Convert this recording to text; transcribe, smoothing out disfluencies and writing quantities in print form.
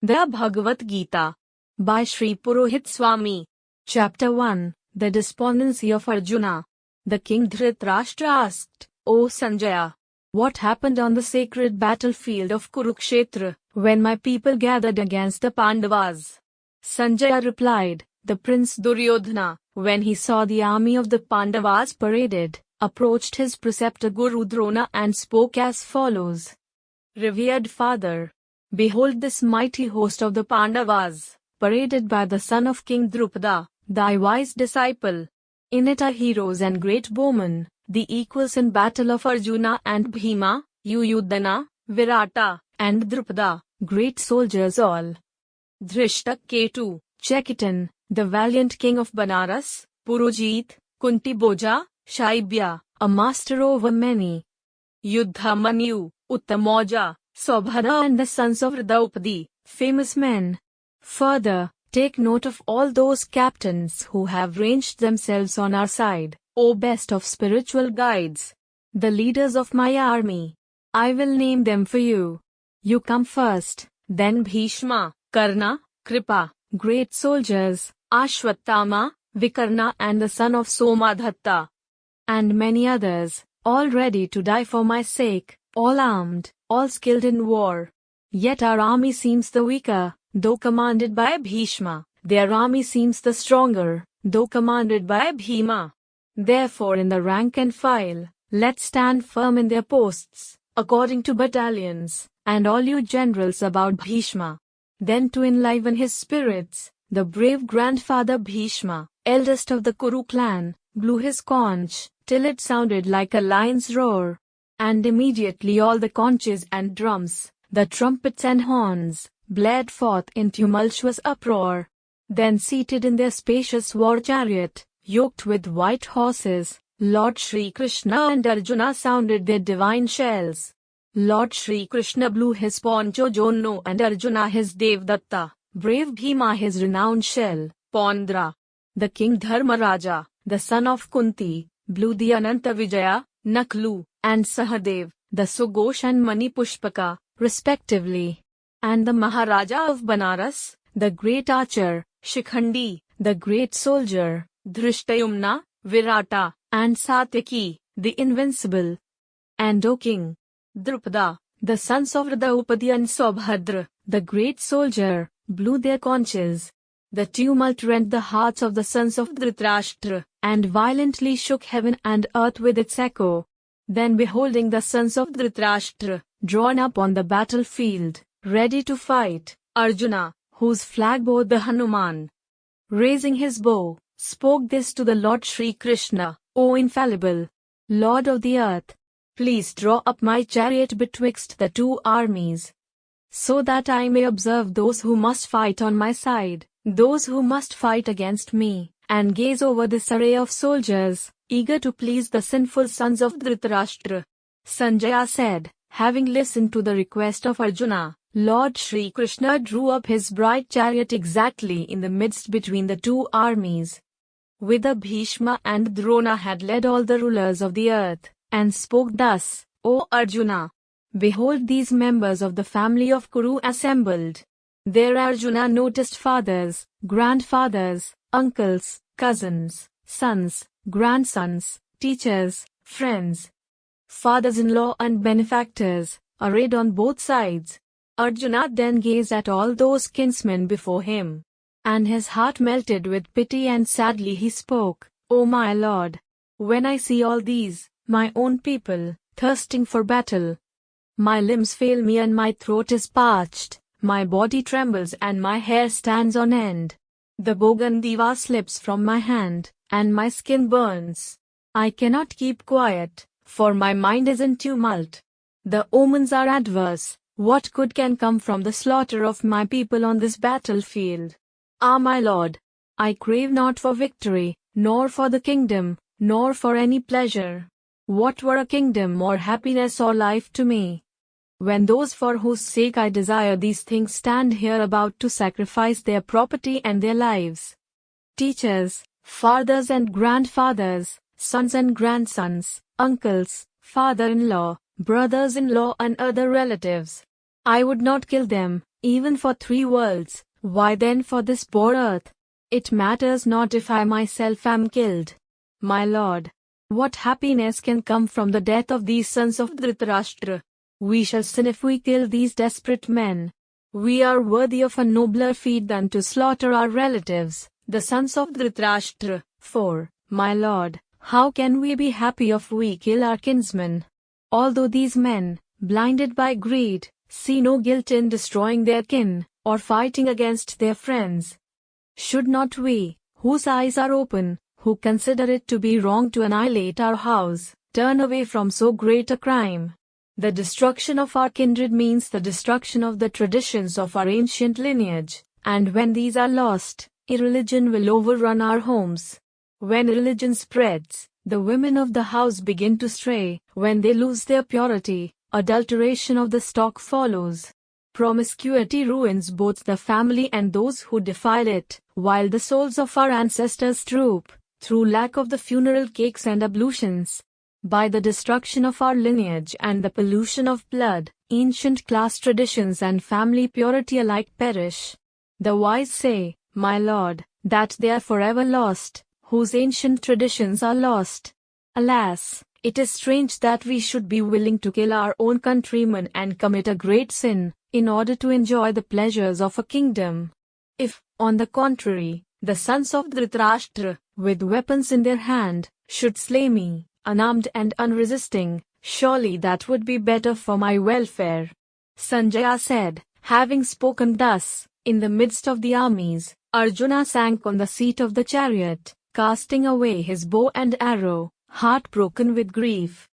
The Bhagavad Gita by Sri Purohit Swami. Chapter 1 The Despondency of Arjuna. The king Dhritarashtra asked, O Sanjaya, what happened on the sacred battlefield of Kurukshetra, when my people gathered against the Pandavas? Sanjaya replied, the prince Duryodhana, when he saw the army of the Pandavas paraded, approached his preceptor Guru Drona and spoke as follows. Revered father, behold this mighty host of the Pandavas, paraded by the son of King Drupada, thy wise disciple. In it are heroes and great bowmen, the equals in battle of Arjuna and Bhima, Yuyudhana, Virata, and Drupada, great soldiers all. Dhrishtaketu, Chekitan, the valiant king of Banaras, Purojit, Kunti Boja, Shaibya, a master over many. Yuddhamanyu, Uttamoja, Sobhara and the sons of Draupadi, famous men. Further, take note of all those captains who have ranged themselves on our side, O best of spiritual guides, the leaders of my army. I will name them for you. You come first, then Bhishma, Karna, Kripa, great soldiers, Ashwatthama, Vikarna and the son of Somadhatta, and many others, all ready to die for my sake, all armed, all skilled in war. Yet our army seems the weaker, though commanded by Bhishma, their army seems the stronger, though commanded by Bhima. Therefore in the rank and file, let's stand firm in their posts, according to battalions, and all you generals about Bhishma. Then to enliven his spirits, the brave grandfather Bhishma, eldest of the Kuru clan, blew his conch, till it sounded like a lion's roar. And immediately all the conches and drums, the trumpets and horns, blared forth in tumultuous uproar. Then seated in their spacious war chariot, yoked with white horses, Lord Shri Krishna and Arjuna sounded their divine shells. Lord Shri Krishna blew his Poncho Jonno and Arjuna his Devdatta, brave Bhima his renowned shell, Pondra. The king Dharmaraja, the son of Kunti, blew the Ananta Vijaya, Naklu, and Sahadev, the Sughosh and Mani Pushpaka, respectively. And the Maharaja of Banaras, the great archer, Shikhandi, the great soldier, Dhrishtadyumna, Virata, and Satyaki, the invincible. And O King Drupada, the sons of Draupadi and Sobhadra, the great soldier, blew their conches. The tumult rent the hearts of the sons of Dhritarashtra, and violently shook heaven and earth with its echo. Then beholding the sons of Dhritarashtra, drawn up on the battlefield, ready to fight, Arjuna, whose flag bore the Hanuman, raising his bow, spoke this to the Lord Shri Krishna, O infallible Lord of the earth, please draw up my chariot betwixt the two armies, so that I may observe those who must fight on my side, those who must fight against me, and gaze over this array of soldiers, eager to please the sinful sons of Dhritarashtra. Sanjaya said, having listened to the request of Arjuna, Lord Shri Krishna drew up his bright chariot exactly in the midst between the two armies. Whither Bhishma and Drona had led all the rulers of the earth, and spoke thus, O Arjuna, behold these members of the family of Kuru assembled. There Arjuna noticed fathers, grandfathers, uncles, cousins, sons, grandsons, teachers, friends, fathers-in-law and benefactors, arrayed on both sides. Arjuna then gazed at all those kinsmen before him, and his heart melted with pity and sadly he spoke, O my lord, when I see all these, my own people, thirsting for battle, my limbs fail me and my throat is parched, my body trembles and my hair stands on end. The Bogandiva slips from my hand, and my skin burns. I cannot keep quiet, for my mind is in tumult. The omens are adverse. What good can come from the slaughter of my people on this battlefield? Ah, my lord, I crave not for victory, nor for the kingdom, nor for any pleasure. What were a kingdom or happiness or life to me, when those for whose sake I desire these things stand here about to sacrifice their property and their lives? Teachers, fathers and grandfathers, sons and grandsons, uncles, father-in-law, brothers-in-law and other relatives. I would not kill them, even for 3 worlds, why then for this poor earth? It matters not if I myself am killed. My lord, what happiness can come from the death of these sons of Dhritarashtra? We shall sin if we kill these desperate men. We are worthy of a nobler feat than to slaughter our relatives, the sons of Dhritarashtra. For, my lord, how can we be happy if we kill our kinsmen? Although these men, blinded by greed, see no guilt in destroying their kin, or fighting against their friends. Should not we, whose eyes are open, who consider it to be wrong to annihilate our house, turn away from so great a crime? The destruction of our kindred means the destruction of the traditions of our ancient lineage, and when these are lost, irreligion will overrun our homes. When religion spreads, the women of the house begin to stray. When they lose their purity, adulteration of the stock follows. Promiscuity ruins both the family and those who defile it, while the souls of our ancestors droop, through lack of the funeral cakes and ablutions. By the destruction of our lineage and the pollution of blood, ancient class traditions and family purity alike perish. The wise say, my lord, that they are forever lost, whose ancient traditions are lost. Alas, it is strange that we should be willing to kill our own countrymen and commit a great sin, in order to enjoy the pleasures of a kingdom. If, on the contrary, the sons of Dhritarashtra, with weapons in their hand, should slay me, unarmed and unresisting, surely that would be better for my welfare. Sanjaya said. Having spoken thus, in the midst of the armies, Arjuna sank on the seat of the chariot, casting away his bow and arrow, heartbroken with grief.